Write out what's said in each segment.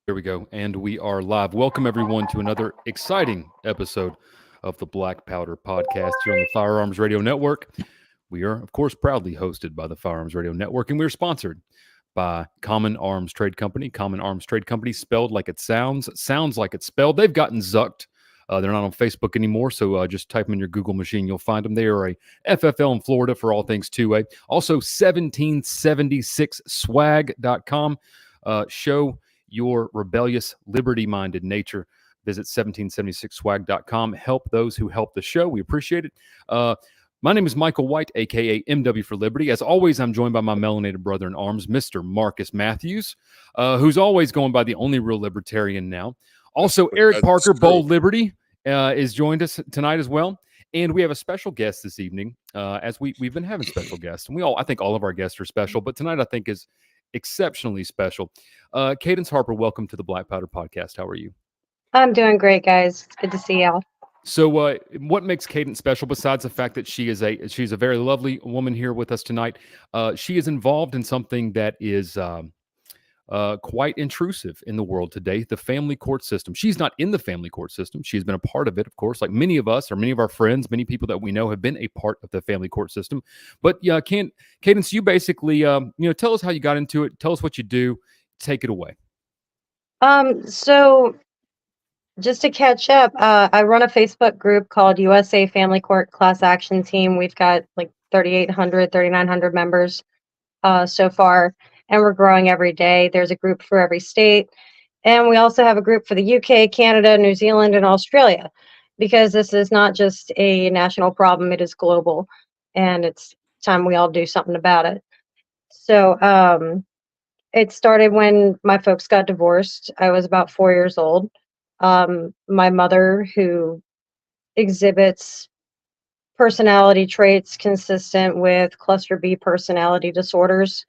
There we go. And we are live. Welcome, everyone, to another exciting episode of the Black Powder Podcast here on the Firearms Radio Network. We are, of course, proudly hosted by the Firearms Radio Network, and we're sponsored by Common Arms Trade Company. Common Arms Trade Company, spelled like it sounds like it's spelled. They've gotten zucked. They're not on Facebook anymore, so just type them in your Google machine. You'll find them. They are a FFL in Florida for all things 2A. Also, 1776swag.com. Show your rebellious, liberty-minded nature. Visit 1776swag.com. Help those who help the show. We appreciate it. My name is Michael White, a.k.a. MW for Liberty. As always, I'm joined by my melanated brother in arms, Mr. Marcus Matthews, who's always going by the only real libertarian now. Also, Eric Parker, Bold Liberty, is joined us tonight as well. And we have a special guest this evening, as we've been having special guests. And I think all of our guests are special, but tonight I think is exceptionally special. Candence Harper, welcome to the Black Powder Podcast. How are you? I'm doing great, guys. It's good to see y'all. So, what makes Candence special besides the fact that she's a very lovely woman here with us tonight? She is involved in something that is quite intrusive in the world today, the family court system. She's not in the family court system. She's been a part of it, of course, like many of us or many of our friends, many people that we know have been a part of the family court system. But yeah, Candence, you basically, tell us how you got into it. Tell us what you do. Take it away. So just to catch up, I run a Facebook group called USA Family Court Class Action Team. We've got like 3,800, 3,900 members so far, and we're growing every day. There's a group for every state. And we also have a group for the UK, Canada, New Zealand, and Australia, because this is not just a national problem, it is global. And it's time we all do something about it. So it started when my folks got divorced. I was about 4 years old. My mother, who exhibits personality traits consistent with cluster B personality disorders,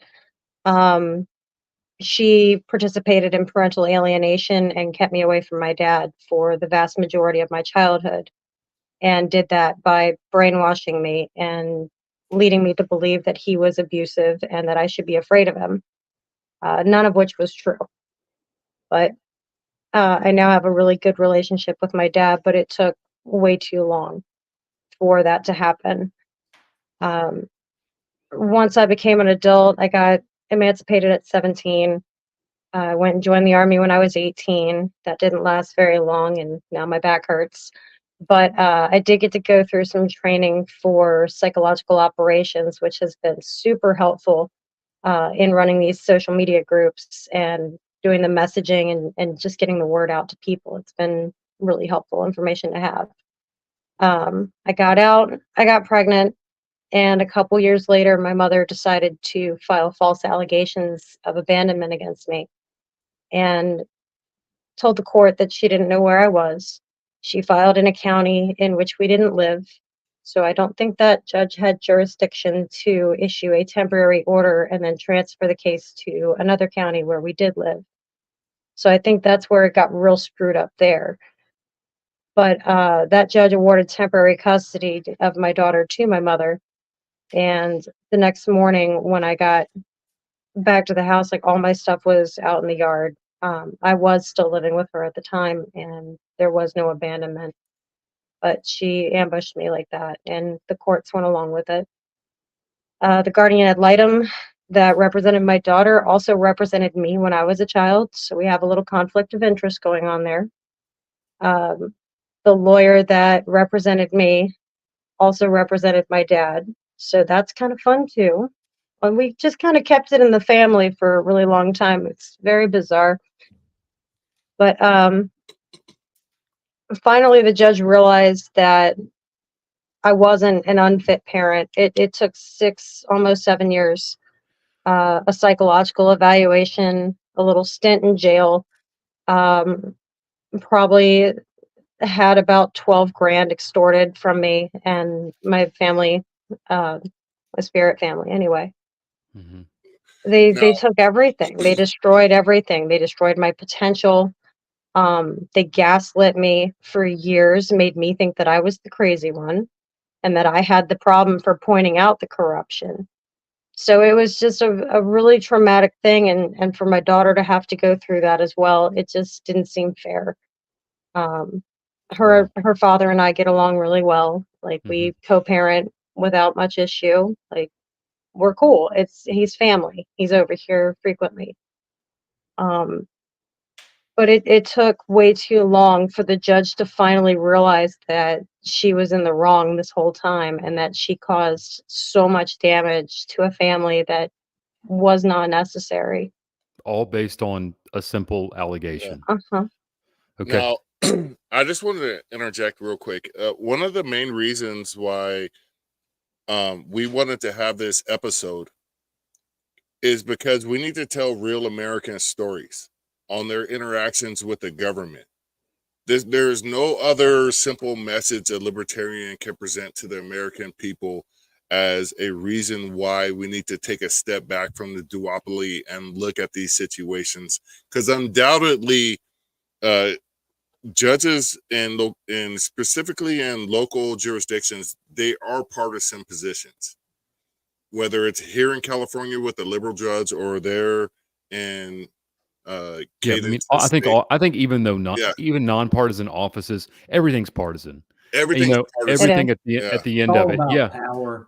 she participated in parental alienation and kept me away from my dad for the vast majority of my childhood, and did that by brainwashing me and leading me to believe that he was abusive and that I should be afraid of him, none of which was true. But I now have a really good relationship with my dad, but it took way too long for that to happen. Once I became an adult, I got emancipated at 17. I went and joined the Army when I was 18. That didn't last very long, and now my back hurts. But I did get to go through some training for psychological operations, which has been super helpful in running these social media groups and doing the messaging and just getting the word out to people. It's been really helpful information to have. I got out, I got pregnant, and a couple years later, my mother decided to file false allegations of abandonment against me and told the court that she didn't know where I was. She filed in a county in which we didn't live. So I don't think that judge had jurisdiction to issue a temporary order and then transfer the case to another county where we did live. So I think that's where it got real screwed up there. But that judge awarded temporary custody of my daughter to my mother. And the next morning when I got back to the house, like all my stuff was out in the yard. I was still living with her at the time, and there was no abandonment. But she ambushed me like that, and the courts went along with it. The guardian ad litem that represented my daughter also represented me when I was a child, so we have a little conflict of interest going on there. The lawyer that represented me also represented my dad, so that's kind of fun too. And we just kind of kept it in the family for a really long time. It's very bizarre. But finally, the judge realized that I wasn't an unfit parent. It took almost 7 years, a psychological evaluation, a little stint in jail, probably had about 12 grand extorted from me and my family, my spirit family anyway. Mm-hmm. They took everything. They destroyed everything. They destroyed my potential. They gaslit me for years, made me think that I was the crazy one and that I had the problem for pointing out the corruption. So it was just a really traumatic thing, and for my daughter to have to go through that as well, it just didn't seem fair. Um, Wow. her father and I get along really well. Like, Hmm. we co-parent without much issue. Like, we're cool. He's family. He's over here frequently. Um, but it took way too long for the judge to finally realize that she was in the wrong this whole time, and that she caused so much damage to a family that was not necessary. All based on a simple Yeah. allegation. Uh-huh. Okay. Now, I just wanted to interject real quick. One of the main reasons why we wanted to have this episode is because we need to tell real American stories on their interactions with the government. There's no other simple message a libertarian can present to the American people as a reason why we need to take a step back from the duopoly and look at these situations. Because undoubtedly, uh, judges and specifically in local jurisdictions, they are partisan positions. Whether it's here in California with the liberal judge or there in Yeah, I mean, Cadence State, I think even though not yeah, even nonpartisan offices, everything's partisan. And, everything's It partisan. is. Yeah, at the It's end of all it, about yeah, power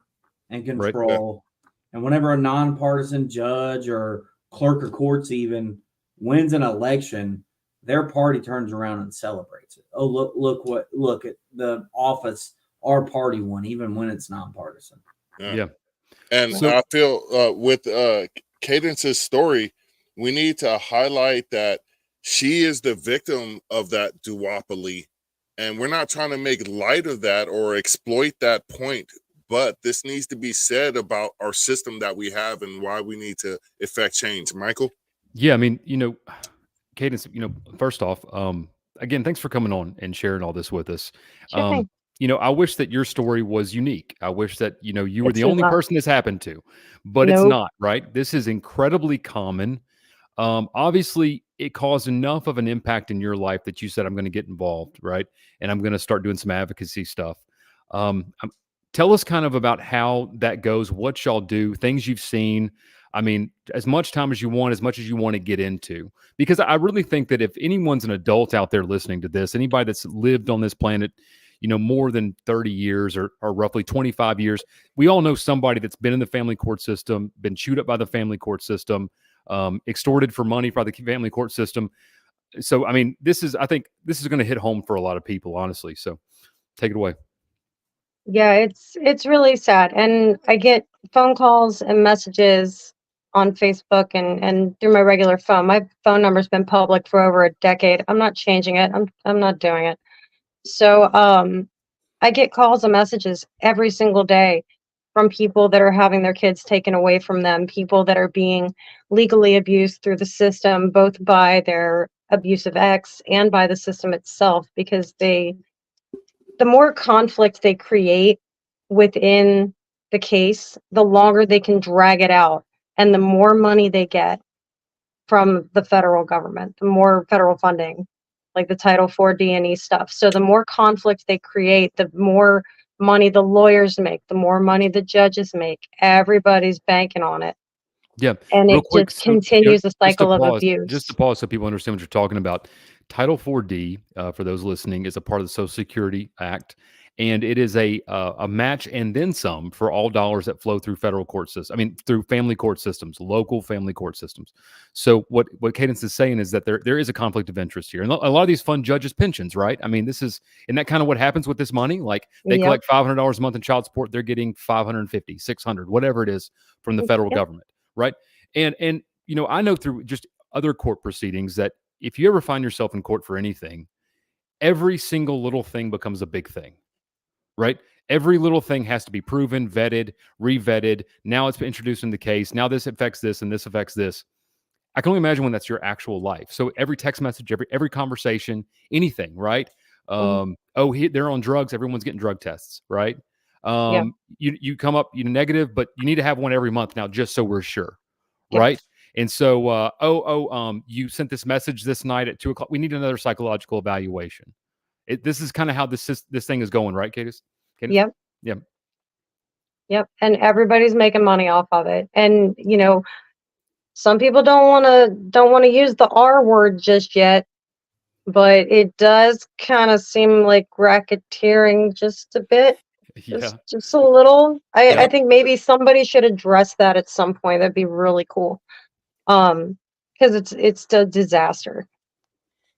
and right. yeah, control. And whenever a nonpartisan judge or clerk of courts even wins an election, their party turns around and celebrates it. Oh, look at the office our party won, even when it's nonpartisan. yeah. Yeah. And So I feel with Cadence's story, we need to highlight that she is the victim of that duopoly. And we're not trying to make light of that or exploit that point. But this needs to be said about our system that we have and why we need to effect change. Michael? yeah, I mean, Cadence, first off, again, thanks for coming on and sharing all this with us. Sure Um, thing. I wish that your story was unique. I wish that, you were It's the only not. person this happened to, but it's Nope. not, right? This is incredibly common. Obviously, it caused enough of an impact in your life that you said, I'm going to get involved, right? And I'm going to start doing some advocacy stuff. Tell us kind of about how that goes, what y'all do, things you've seen. I mean, as much time as you want, as much as you want to get into, because I really think that if anyone's an adult out there listening to this, anybody that's lived on this planet, more than 30 years or roughly 25 years, we all know somebody that's been in the family court system, been chewed up by the family court system, extorted for money by the family court system. So, I mean, I think this is going to hit home for a lot of people, honestly. So take it away. Yeah, it's really sad. And I get phone calls and messages on Facebook and through my regular phone. My phone number's been public for over a decade. I'm not changing it. I'm not doing it. So I get calls and messages every single day from people that are having their kids taken away from them, people that are being legally abused through the system, both by their abusive ex and by the system itself, because the more conflict they create within the case, the longer they can drag it out, and the more money they get from the federal government, the more federal funding, like the Title IV D&E stuff. So the more conflict they create, the more money the lawyers make, the more money the judges make. Everybody's banking on it, Yeah, and real it quick. just So, continues a just to cycle of pause, abuse. so people understand what you're talking about. Title 4D, for those listening, is a part of the Social Security Act, and it is a match and then some for all dollars that flow through federal court systems. I mean, through family court systems, local family court systems. So what Cadence is saying is that there is a conflict of interest here, and a lot of these fund judges' pensions, right? I mean, isn't that kind of what happens with this money? Like they Yep. collect $500 a month in child support, they're getting 550, 600, whatever it is from the federal Yep. government. Right. And I know through just other court proceedings that if you ever find yourself in court for anything, every single little thing becomes a big thing, right? Every little thing has to be proven, vetted, re-vetted. Now it's been introduced in the case. Now this affects this and this affects this. I can only imagine when that's your actual life. So every text message, every conversation, anything, right? Mhm. They're on drugs. Everyone's getting drug tests, right? Yeah. You come up negative, but you need to have one every month now, just so we're sure, right? Yes. And so, you sent this message this night at 2:00. We need another psychological evaluation. This is kind of how this thing is going, right, Cadence? Yep. Yeah. Yep. And everybody's making money off of it. And, some people don't want to use the R word just yet, but it does kind of seem like racketeering just a bit. Yeah. Just a little. I Yep. think maybe somebody should address that at some point. That'd be really cool. Because it's a disaster.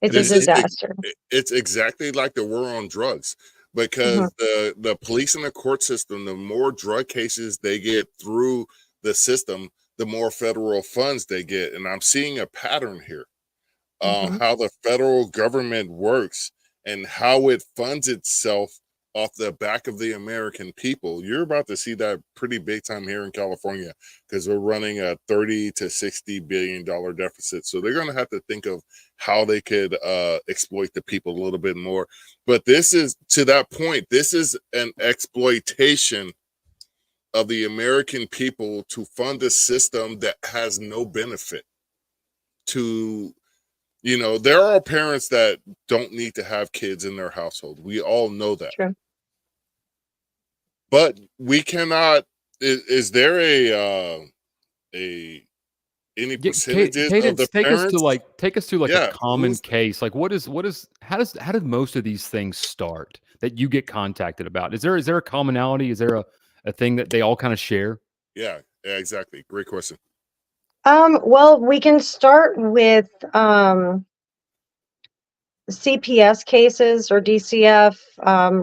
It's a This is disaster. it's exactly like the war on drugs, because the police and the court system, the more drug cases they get through the system, the more federal funds they get. And I'm seeing a pattern here, how the federal government works and how it funds itself off the back of the American people. You're about to see that pretty big time here in California, because we're running a 30 to 60 billion dollar deficit. So they're going to have to think of how they could exploit the people a little bit more. But this is, to that point, this is an exploitation of the American people to fund a system that has no benefit to, there are parents that don't need to have kids in their household. We all know that. True. But we cannot. Is there any percentages of the take parents? take us to like Yeah, a common who's- case. Like what is how did most of these things start that you get contacted about? Is there a commonality? Is there a thing that they all kind of share? Yeah, exactly. Great question. Well, we can start with CPS cases or DCF,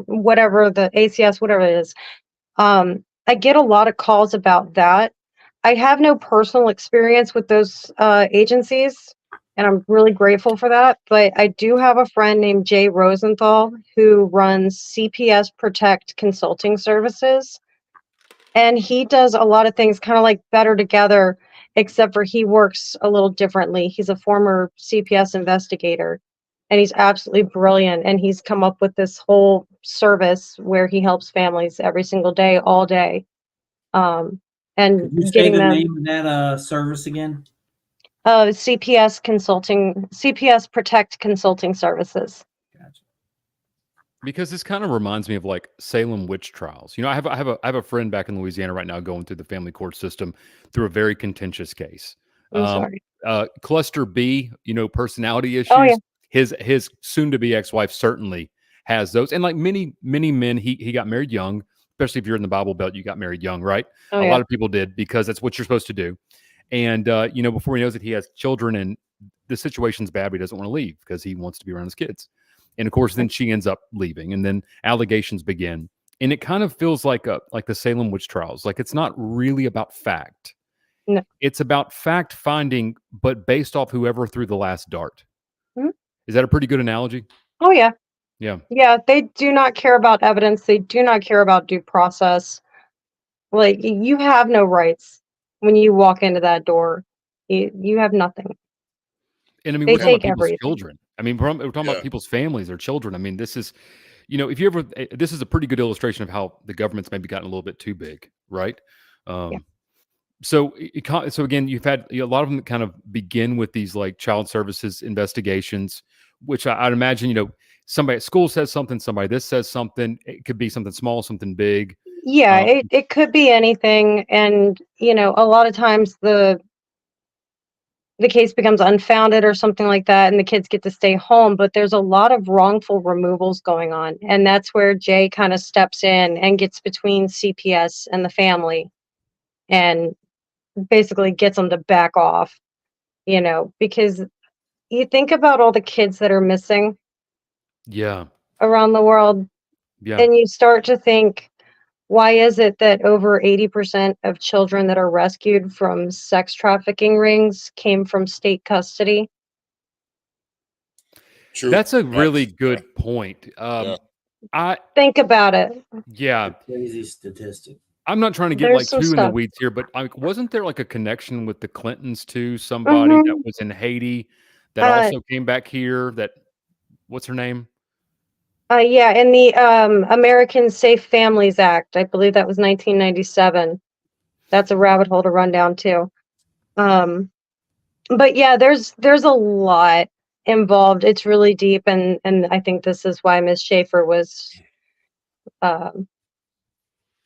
whatever, the ACS, whatever it is. I get a lot of calls about that. I have no personal experience with those agencies, and I'm really grateful for that. But I do have a friend named Jay Rosenthal who runs CPS Protect Consulting Services. And he does a lot of things kind of like Better Together, except for he works a little differently. He's a former CPS investigator, and he's absolutely brilliant. And he's come up with this whole service where he helps families every single day, all day. And Could you say getting the them name of that service again? CPS Consulting, CPS Protect Consulting Services. Gotcha. Because this kind of reminds me of like Salem witch trials. I have a friend back in Louisiana right now going through the family court system through a very contentious case. I'm sorry. Cluster B, personality issues. Oh, yeah. His soon to be ex-wife certainly has those. And like many men, he got married young, especially if you're in the Bible Belt, you got married young, right? Oh, a yeah. lot of people did, because that's what you're supposed to do. And before he knows it, he has children, and the situation's bad, but he doesn't want to leave because he wants to be around his kids. And of course, then she ends up leaving, and then allegations begin. And it kind of feels like the Salem witch trials. Like it's not really about fact. No. It's about fact finding, but based off whoever threw the last dart. Mhm. Is that a pretty good analogy? Oh, yeah. Yeah. Yeah, they do not care about evidence. They do not care about due process. Like, you have no rights when you walk into that door. You have nothing. And I mean, They we're talking take about people's everything. children. I mean, we're talking Yeah. about people's families, their children. I mean, this is, if you ever, this is a pretty good illustration of how the government's maybe gotten a little bit too big, right? Yeah. So again, you've had a lot of them that kind of begin with these like child services investigations, which I'd imagine, somebody at school says something, somebody this says something. It could be something small, something big. Yeah, it could be anything. And, a lot of times the case becomes unfounded or something like that, and the kids get to stay home. But there's a lot of wrongful removals going on. And that's where Jay kind of steps in and gets between CPS and the family and basically gets them to back off, because you think about all the kids that are missing Yeah. around the world, Yeah. and you start to think, why is it that over 80% of children that are rescued from sex trafficking rings came from state custody? True. That's a really Facts. good point. Think about it. Yeah. Crazy statistic. I'm not trying to get There's like some too in the stuff. weeds here, but wasn't there like a connection with the Clintons too? Somebody that Mhm. was in Haiti that Uh, also came back here. What's her name? Yeah, in the American Safe Families Act, I believe that was 1997. That's a rabbit hole to run down too. But yeah, there's a lot involved. It's really deep, and I think this is why Miss Schaefer was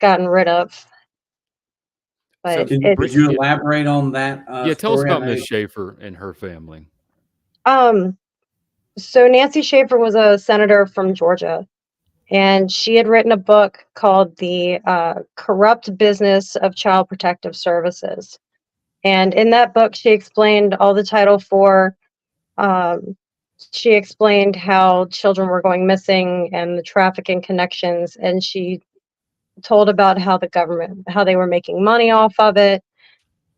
gotten rid of. But So, it's Could you elaborate on that? yeah, tell us Story? I about know- Miss Schaefer and her family. So Nancy Schaefer was a senator from Georgia, and she had written a book called The Corrupt Business of Child Protective Services. And in that book, she explained all the Title IV. She explained how children were going missing and the trafficking connections, and she told about how the government, how they were making money off of it.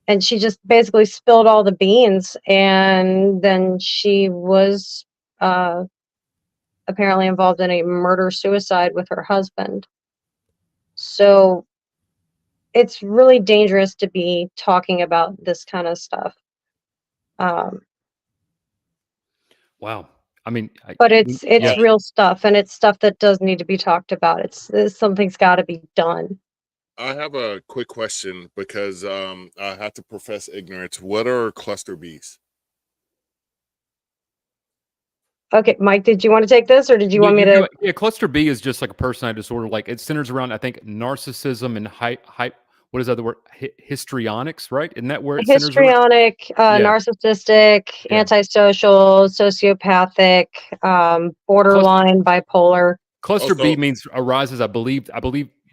And she just basically spilled all the beans. And then she was apparently involved in a murder-suicide with her husband. So it's really dangerous to be talking about this kind of stuff. Wow. I mean, But it's yeah. real stuff, and it's stuff that does need to be talked about. It's something's got to be done. I have a quick question because I have to profess ignorance. What are cluster Bs? Okay, Mike, did you want to take this, or did you want me to? Yeah, cluster B is just like a personality disorder. Like it centers around, I think, narcissism and what is that the word? Histrionics, right? Isn't that where it centers around? Histrionic, narcissistic, Yeah. antisocial, sociopathic, borderline, bipolar. Cluster B Also- means arises, I believe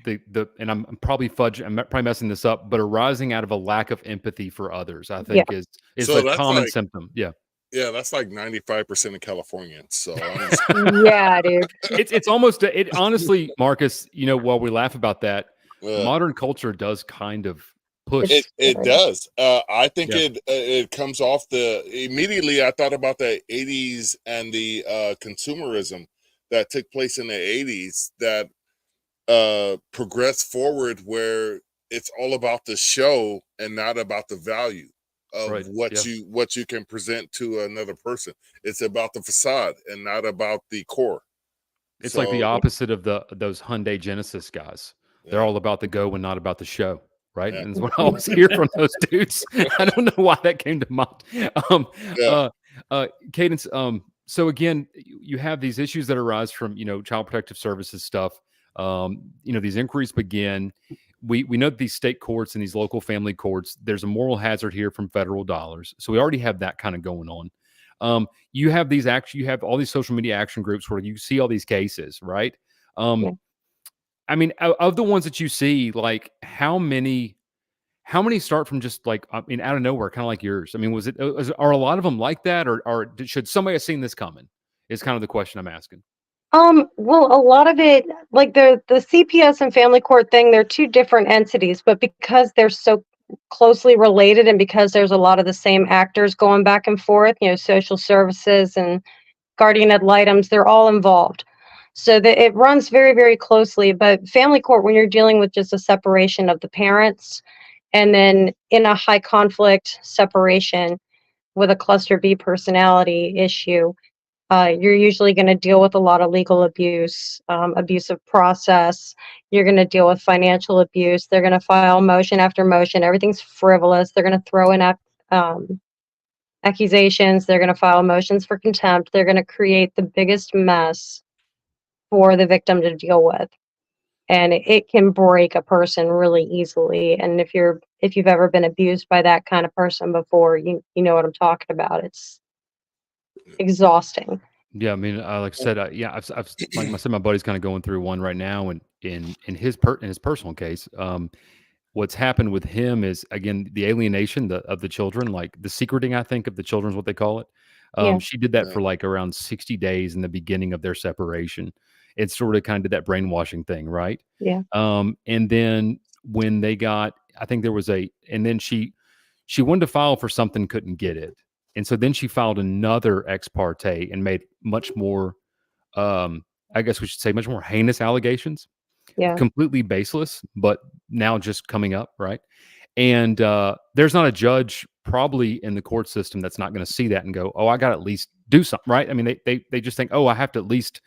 the and I'm probably probably messing this up, but arising out of a lack of empathy for others, I think is So a that's common like- symptom. Yeah. Yeah, that's like 95% of Californians. So I'm just, Yeah, dude. It's almost it honestly, Marcus, while we laugh about that, modern culture does kind of push. it does. I think Yeah. it comes off immediately. I thought about the 80s and the consumerism that took place in the 80s that progressed forward, where it's all about the show and not about the value of Right, what you can present to another person. It's about the facade and not about the core. It's like the opposite of those Hyundai Genesis guys. They're all about the go and not about the show, right? Yeah. And that's what I always hear from those dudes. I don't know why that came to mind. Cadence. So again, you have these issues that arise from Child Protective Services stuff. These inquiries begin. We know that these state courts and these local family courts, there's a moral hazard here from federal dollars. So we already have that kind of going on. You have you have all these social media action groups where you see all these cases, right? I mean, of the ones that you see, like how many start from just like, out of nowhere, kind of like yours? I mean, are a lot of them like that, or should somebody have seen this coming? Is kind of the question I'm asking. Well, a lot of it, like the CPS and family court thing, they're two different entities, but because they're so closely related and because there's a lot of the same actors going back and forth, social services and guardian ad litems, they're all involved. So it runs very, very closely. But family court, when you're dealing with just a separation of the parents, and then in a high conflict separation with a cluster B personality issue, you're usually going to deal with a lot of legal abuse, abusive process. You're going to deal with financial abuse. They're going to file motion after motion. Everything's frivolous. They're going to throw in accusations. They're going to file motions for contempt. They're going to create the biggest mess for the victim to deal with. And it can break a person really easily. And if you've ever been abused by that kind of person before, you know what I'm talking about. It's exhausting. Yeah, I mean, like I said, I've like I said, my buddy's kind of going through one right now, and in his personal case, what's happened with him is again the alienation of the children, like the secreting, I think, of the children is what they call it. She did that for like around 60 days in the beginning of their separation. It sort of kind of did that brainwashing thing, right? Yeah. And then when they got, I think there was and then she wanted to file for something, couldn't get it. And so then she filed another ex parte and made much more, I guess we should say, much more heinous allegations. Yeah. Completely baseless, but now just coming up, right? And there's not a judge probably in the court system that's not going to see that and go, oh, I got to at least do something, right? I mean, they just think, oh, I have to at least.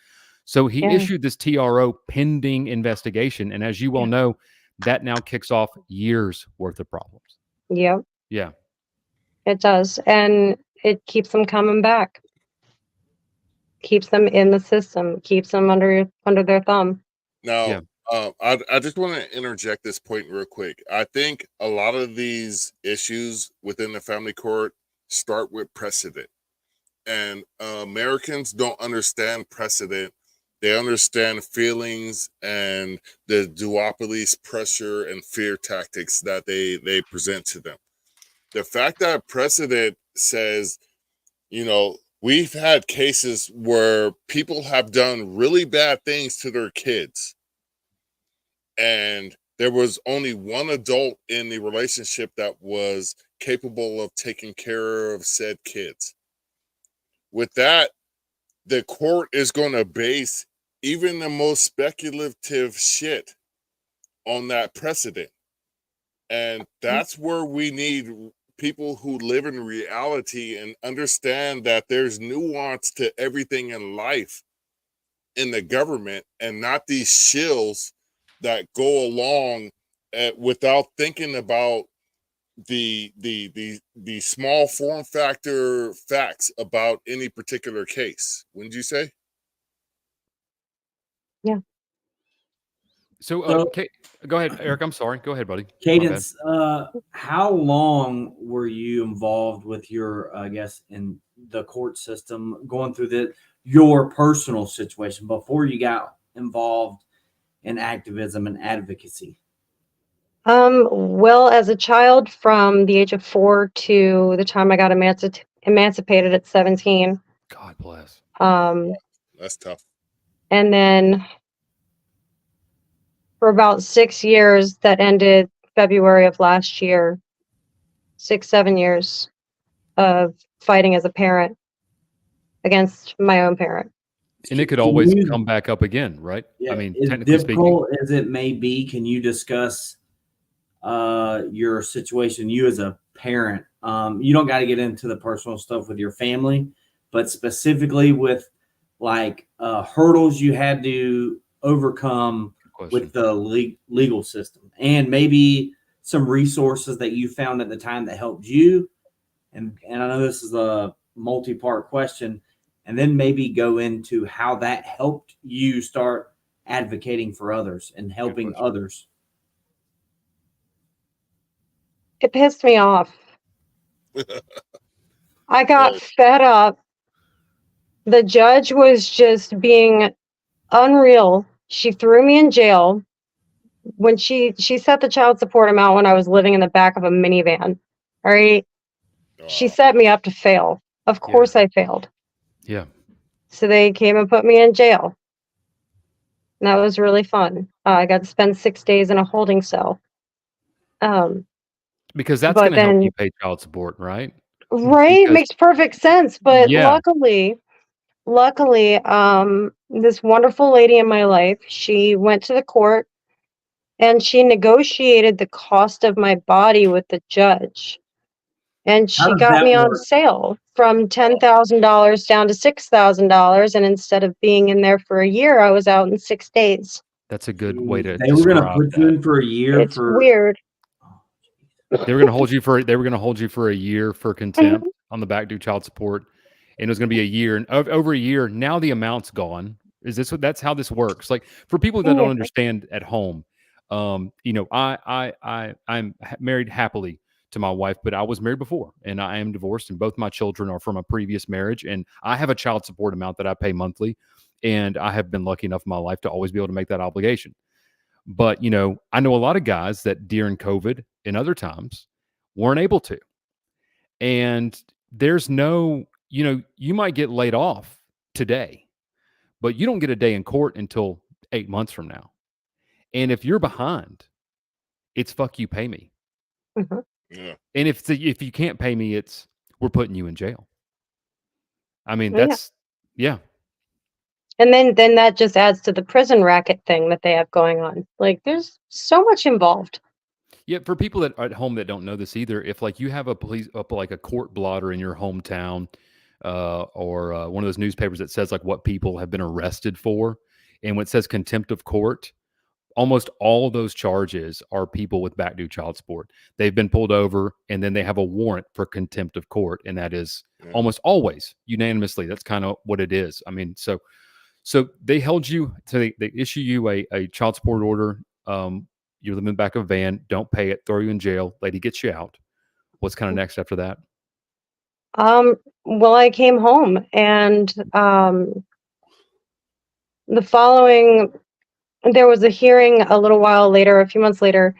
So he issued this TRO pending investigation. And as you well know, that now kicks off years worth of problems. Yep. Yeah. It does. And it keeps them coming back. Keeps them in the system, keeps them under their thumb. Now, I just want to interject this point real quick. I think a lot of these issues within the family court start with precedent, and Americans don't understand precedent. They understand feelings and the duopoly's pressure and fear tactics that they present to them. The fact that precedent says, we've had cases where people have done really bad things to their kids, and there was only one adult in the relationship that was capable of taking care of said kids. With that, the court is going to base even the most speculative shit on that precedent. And that's where we need people who live in reality and understand that there's nuance to everything in life in the government, and not these shills that go along without thinking about the small form factor facts about any particular case. Wouldn't you say? Yeah. So, go ahead, Eric. I'm sorry. Go ahead, buddy. Cadence, how long were you involved with your, I guess, in the court system, going through your personal situation before you got involved in activism and advocacy? Well, as a child, from the age of 4 to the time I got emancipated at 17. God bless. That's tough. And then for about 6 years, that ended February of last year, 7 years of fighting as a parent against my own parent. And it could always come back up again, right? Yeah, I mean, as technically difficult speaking, as it may be, can you discuss your situation, you as a parent? You don't got to get into the personal stuff with your family, but specifically with like hurdles you had to overcome with the legal system, and maybe some resources that you found at the time that helped you. And I know this is a multi-part question, and then maybe go into how that helped you start advocating for others and helping others. It pissed me off. I got fed up. The judge was just being unreal. She threw me in jail when she set the child support amount when I was living in the back of a minivan. All right. Wow. She set me up to fail. Of course I failed. Yeah. So they came and put me in jail. And that was really fun. I got to spend 6 days in a holding cell. Because that's going to help you pay child support, right? Right. Makes perfect sense. But luckily, this wonderful lady in my life, she went to the court and she negotiated the cost of my body with the judge. And she got me on sale from $10,000 down to $6,000. And instead of being in there for a year, I was out in 6 days. That's a good way to They were going to put you in for a year. It's weird. They were going to hold you for a year for contempt on the back due child support. And it was going to be a year, and over a year. Now the amount's gone. That's how this works? Like, for people that don't understand at home, I'm married happily to my wife, but I was married before, and I am divorced, and both my children are from a previous marriage, and I have a child support amount that I pay monthly, and I have been lucky enough in my life to always be able to make that obligation. But, I know a lot of guys that during COVID and other times weren't able to. And there's no, you might get laid off today, but you don't get a day in court until 8 months from now. And if you're behind, it's fuck you, pay me. Mm-hmm. Yeah. And if you can't pay me, it's we're putting you in jail. I mean, that's And then that just adds to the prison racket thing that they have going on. Like, there's so much involved. Yeah, for people that are at home that don't know this either, if like you have a court blotter in your hometown, or one of those newspapers that says like what people have been arrested for, and when it says contempt of court, almost all of those charges are people with back due child support. They've been pulled over, and then they have a warrant for contempt of court, and that is almost always unanimously. That's kind of what it is. I mean, so So they held you. So they issue you a child support order. You live in the back of a van. Don't pay it. Throw you in jail. Lady gets you out. What's kind of next after that? Well, I came home, and the following, there was a hearing a little while later, a few months later,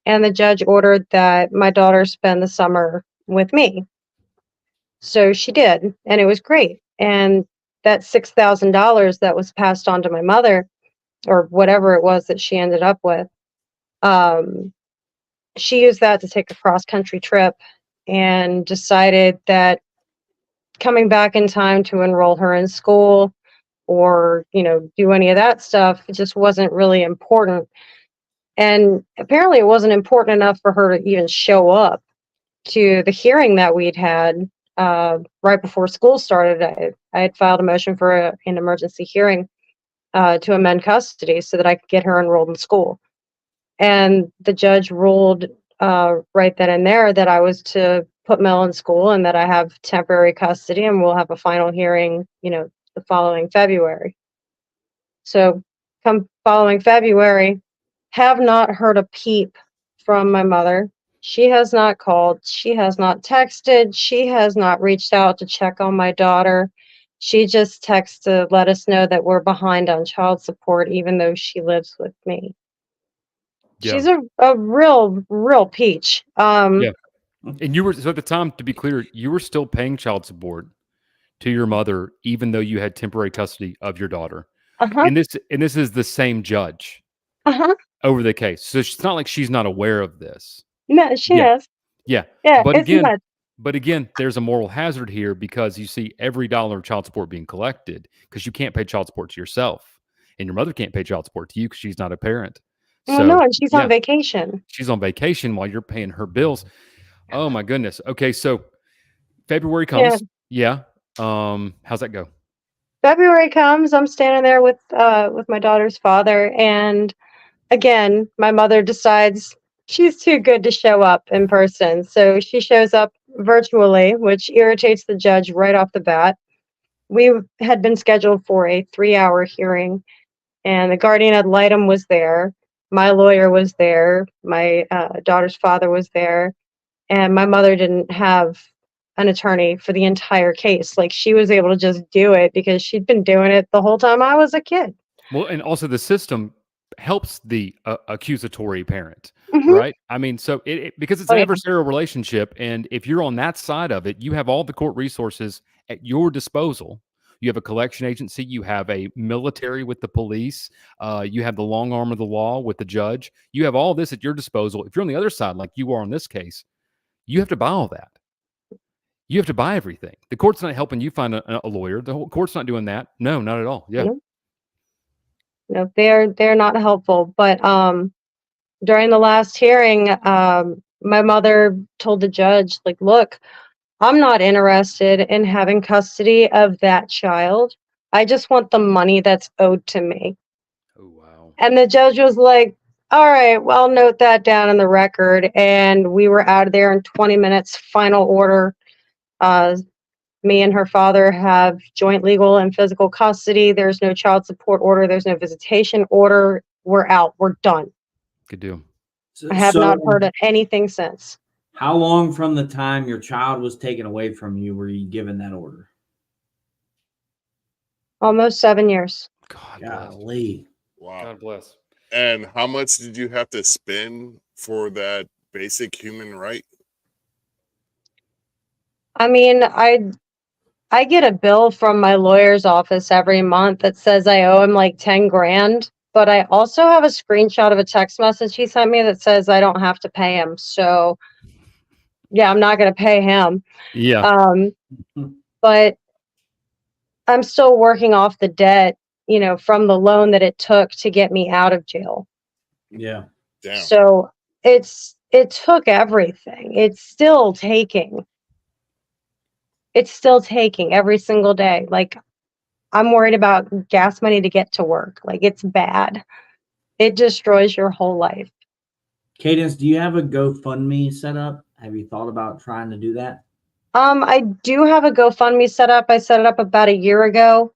and the judge ordered that my daughter spend the summer with me. So she did, and it was great. And that $6,000 that was passed on to my mother, or whatever it was that she ended up with, um, she used that to take a cross-country trip, and decided that coming back in time to enroll her in school, or do any of that stuff, it just wasn't really important. And apparently it wasn't important enough for her to even show up to the hearing that we'd had right before school started. I had filed a motion for an emergency hearing to amend custody so that I could get her enrolled in school. And the judge ruled right then and there that I was to put Mel in school, and that I have temporary custody, and we'll have a final hearing, the following February. So come following February, have not heard a peep from my mother. She has not called. She has not texted. She has not reached out to check on my daughter. She just texts to let us know that we're behind on child support, even though she lives with me. Yeah. She's a real peach. Yeah. And you were, so at the time, to be clear, you were still paying child support to your mother, even though you had temporary custody of your daughter. Uh-huh. And this is the same judge Uh-huh. over the case. So it's not like she's not aware of this. No, she Yeah. is. Yeah. Yeah, But it's again, nuts. there's a moral hazard here, because you see every dollar of child support being collected, because you can't pay child support to yourself, and your mother can't pay child support to you because she's not a parent. Well, So no, and she's yeah, on vacation. she's on vacation while you're paying her bills. Oh my goodness. Okay, so February Yeah. comes. Yeah. How's that go? February comes, I'm standing there with my daughter's father, and again, my mother decides she's too good to show up in person. So she shows up virtually, which irritates the judge right off the bat. We had been scheduled for a 3-hour hearing, and the guardian ad litem was there. My lawyer was there. My daughter's father was there. And my mother didn't have an attorney for the entire case. Like, she was able to just do it because she'd been doing it the whole time I was a kid. Well, and also the system helps the accusatory parent, Mhm. right? I mean, so because it's Oh, an yeah. adversarial relationship, and if you're on that side of it, you have all the court resources at your disposal. You have a collection agency, you have a military with the police, you have the long arm of the law with the judge. You have all this at your disposal. If you're on the other side, like you are on this case, you have to buy all that. You have to buy everything. The court's not helping you find a lawyer. The whole court's not doing that. No, not at all. Yeah. No, they're not helpful. But during the last hearing, my mother told the judge, like, look, I'm not interested in having custody of that child. I just want the money that's owed to me. Oh, wow. And the judge was like, all right, well, note that down in the record. And we were out of there in 20 minutes, final order. Me and her father have joint legal and physical custody. There's no child support order. There's no visitation order. We're out. We're done. Good deal. I have not heard of anything since. How long from the time your child was taken away from you were you given that order? Almost 7 years. God bless. Golly. Wow. God bless. And how much did you have to spend for that basic human right? I mean, I get a bill from my lawyer's office every month that says I owe him like 10 grand, but I also have a screenshot of a text message he sent me that says I don't have to pay him. So yeah, I'm not going to pay him. Yeah. But I'm still working off the debt, from the loan that it took to get me out of jail. Yeah. Damn. So it took everything. It's still taking every single day. Like, I'm worried about gas money to get to work. Like, it's bad. It destroys your whole life. Cadence, do you have a GoFundMe set up? Have you thought about trying to do that? I do have a GoFundMe set up. I set it up about a year ago.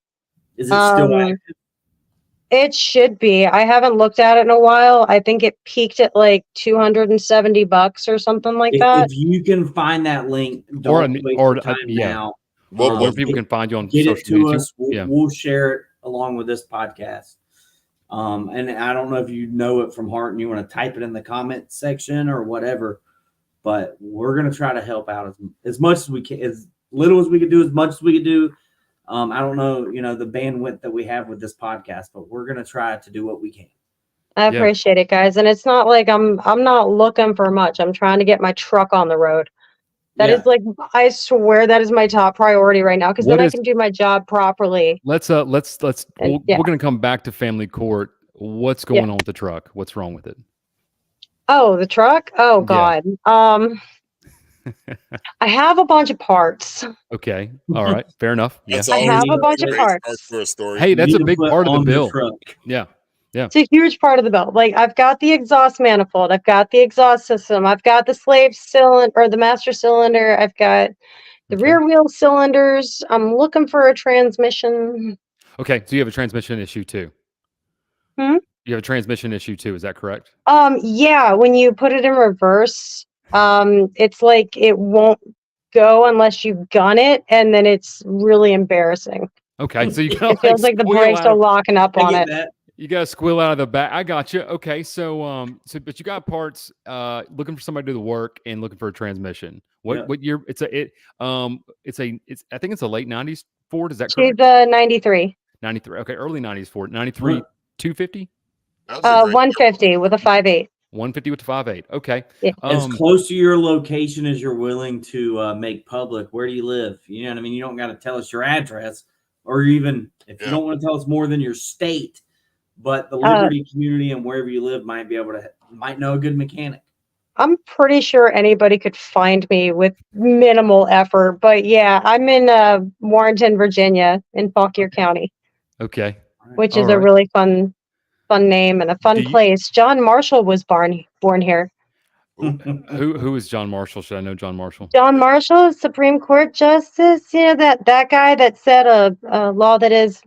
Is it still Um, active? It should be. I haven't looked at it in a while. I think it peaked at like $270 or something like that. If you can find that link, Or don't waste or your time yeah, now. where people can find you on Get social it to media us. too. Yeah. We'll share it along with this podcast. And I don't know if you know it from heart and you want to type it in the comment section or whatever, but we're going to try to help out as much as we can, as little as we can do, as much as we can do. I don't know, the bandwidth that we have with this podcast, but we're going to try to do what we can. I Yeah. appreciate it, guys. And it's not like I'm not looking for much. I'm trying to get my truck on the road. That is like, I swear that is my top priority right now, because then I can do my job properly. Let's And, we're gonna come back to family court. What's going on with the truck? What's wrong with it? Oh, the truck? Oh Yeah. God. I have a bunch of parts. Okay. All right. Fair enough. Yeah. That's I have always a bunch of great parts. start for a story. Hey, that's You a need to big put part of the on bill. truck. Yeah. Yeah. It's a huge part of the bill. Like, I've got the exhaust manifold, I've got the exhaust system, I've got the slave cylinder or the master cylinder, I've got the Okay. rear wheel cylinders. I'm looking for a transmission. Okay. So you have a transmission issue too. Hmm? You have a transmission issue too. Is that correct? Yeah, when you put it in reverse, it's like it won't go unless you gun it, and then it's really embarrassing. Okay. So you gotta It feels like the squeal brakes out are of- locking up I on get it. that. You gotta squeal out of the back. I got you. Okay. So but you got parts. Looking for somebody to do the work and looking for a transmission. What year? I think it's a late '90s Ford. Is that She's correct? 93. 93. Okay. Early '90s Ford. 93. 250. That was a great 150 with a 5.8. 150 with the 5.8. Okay. Yeah. As close to your location as you're willing to make public. Where do you live? You know what I mean? You don't got to tell us your address, or even if you don't want to tell us more than your state, but the Liberty community and wherever you live might know a good mechanic. I'm pretty sure anybody could find me with minimal effort, but yeah, I'm in Warrenton, Virginia, in Fauquier County, Okay. which All is a right. really fun name and a fun place. John Marshall was born here. Who is John Marshall? Should I know John Marshall? John Marshall, Supreme Court Justice. You know, that guy that said a law that is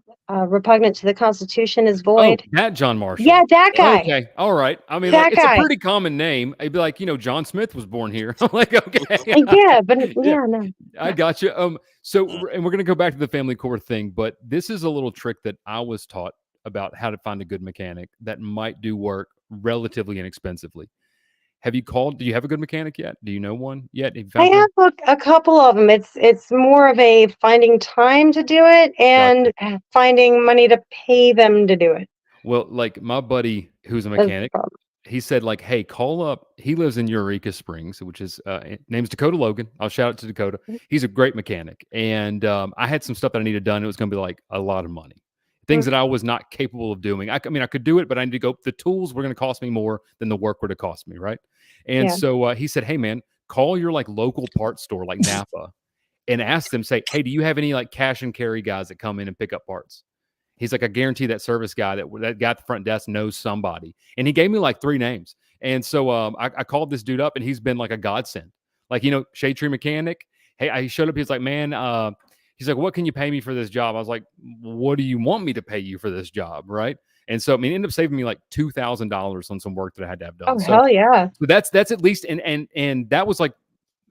repugnant to the Constitution is void. Oh, that John Marshall. Yeah, that guy. Okay. All right. I mean, That it's guy. a pretty common name. I'd be like, John Smith was born here. I'm like, okay. Yeah, but no. I got you. So, and we're going to go back to the family court thing, but this is a little trick that I was taught about how to find a good mechanic that might do work relatively inexpensively. Have you called? Do you have a good mechanic yet? Do you know one yet? I have a couple of them. It's more of a finding time to do it and finding money to pay them to do it. Well, like my buddy who's a mechanic, he said like, hey, call up. He lives in Eureka Springs, which is name's Dakota Logan. I'll shout out to Dakota. He's a great mechanic. And I had some stuff that I needed done. It was going to be like a lot of money. Things that I was not capable of doing. I mean, I could do it, but I need to go. The tools were going to cost me more than the work would have cost me, right? And so he said, hey, man, call your like local parts store like Napa and ask them, say, hey, do you have any like cash and carry guys that come in and pick up parts? He's like, I guarantee that service guy that guy at the front desk knows somebody. And he gave me like 3 names. And so I called this dude up and he's been like a godsend. Like, Shade Tree Mechanic. Hey, he showed up. He's like, man, he's like, what can you pay me for this job? I was like, what do you want me to pay you for this job? Right. And so, I mean, it ended up saving me like $2,000 on some work that I had to have done. Oh, hell yeah. So that's at least, and that was like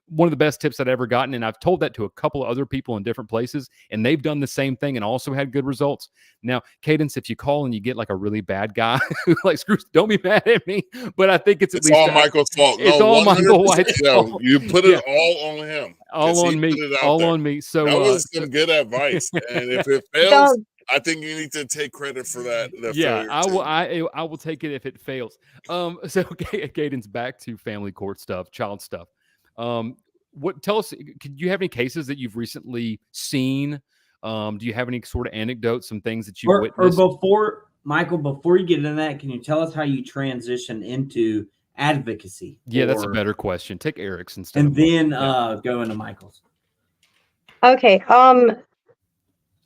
one of the best tips I'd ever gotten. And I've told that to a couple of other people in different places, and they've done the same thing and also had good results. Now, Cadence, if you call and you get like a really bad guy who like screws, don't be mad at me, but I think it's at least all Michael's fault. It's all Michael White's fault. You put it all on him. All on me. All on me. So that was some good advice. And if it fails, I think you need to take credit for that. Yeah, I will take it if it fails. So Cadence, back to family court stuff, child stuff. Tell us, do you have any cases that you've recently seen? Do you have any sort of anecdotes, some things that you've witnessed? Or before, Michael, before you get into that, can you tell us how you transition into advocacy? Yeah, that's a better question. Take Eric's instead. And then go into Michael's. Okay.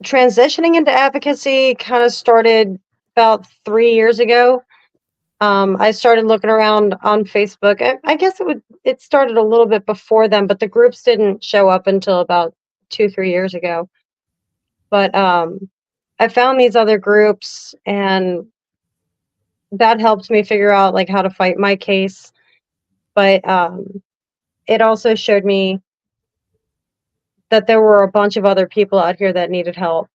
Transitioning into advocacy kind of started about 3 years ago. I started looking around on Facebook. I guess it started a little bit before then, but the groups didn't show up until about 2-3 years ago. But I found these other groups, and that helped me figure out like how to fight my case. But it also showed me that there were a bunch of other people out here that needed help.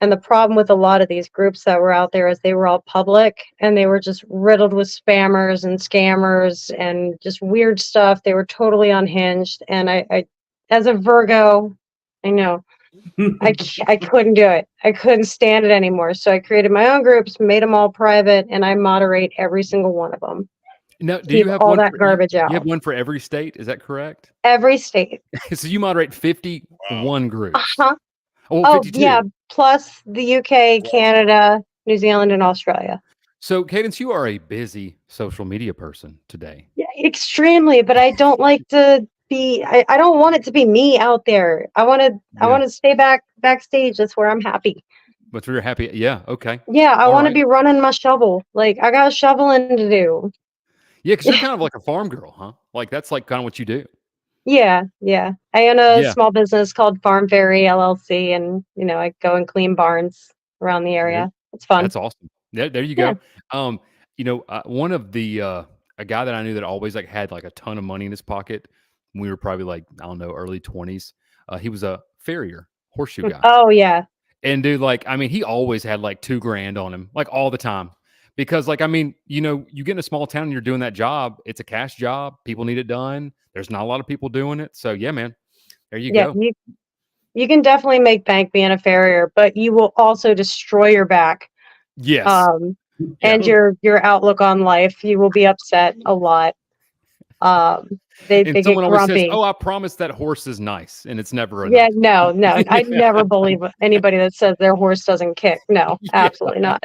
And the problem with a lot of these groups that were out there is they were all public, and they were just riddled with spammers and scammers and just weird stuff. They were totally unhinged. And I as a Virgo, I know I couldn't do it. I couldn't stand it anymore. So I created my own groups, made them all private, and I moderate every single one of them. Now, do Keep you have all one that for, garbage you out. have one for every state? Is that correct? Every state. So you moderate 51 groups. Uh-huh. Oh, Oh, 52. yeah. Plus the UK, Canada, New Zealand, and Australia. So, Cadence, you are a busy social media person today. Yeah, extremely. But I don't like to be. I don't want it to be me out there. I want to stay backstage. That's where I'm happy. But you're happy. Yeah. Okay. Yeah, I All want to right. be running my shovel. Like I got shoveling to do. Yeah, because you're kind of like a farm girl, huh? Like that's like kind of what you do. Yeah. I own a Yeah. small business called Farm Ferry LLC, and I go and clean barns around the area. It's fun. That's awesome. There you Yeah. go. One of the a guy that I knew that always like had like a ton of money in his pocket. When we were probably like, I don't know, early 20s. He was a farrier, horseshoe guy. Oh yeah. And dude, like, I mean, he always had like $2,000 on him, like all the time. Because, like, I mean, you get in a small town and you're doing that job. It's a cash job. People need it done. There's not a lot of people doing it. So, yeah, man, there you go. You can definitely make bank being a farrier, but you will also destroy your back. Yes. And your outlook on life. You will be upset a lot. They get someone always says, grumpy. "Oh, I promise that horse is nice," and it's never enough. Yeah, no. I never believe anybody that says their horse doesn't kick. No, absolutely not.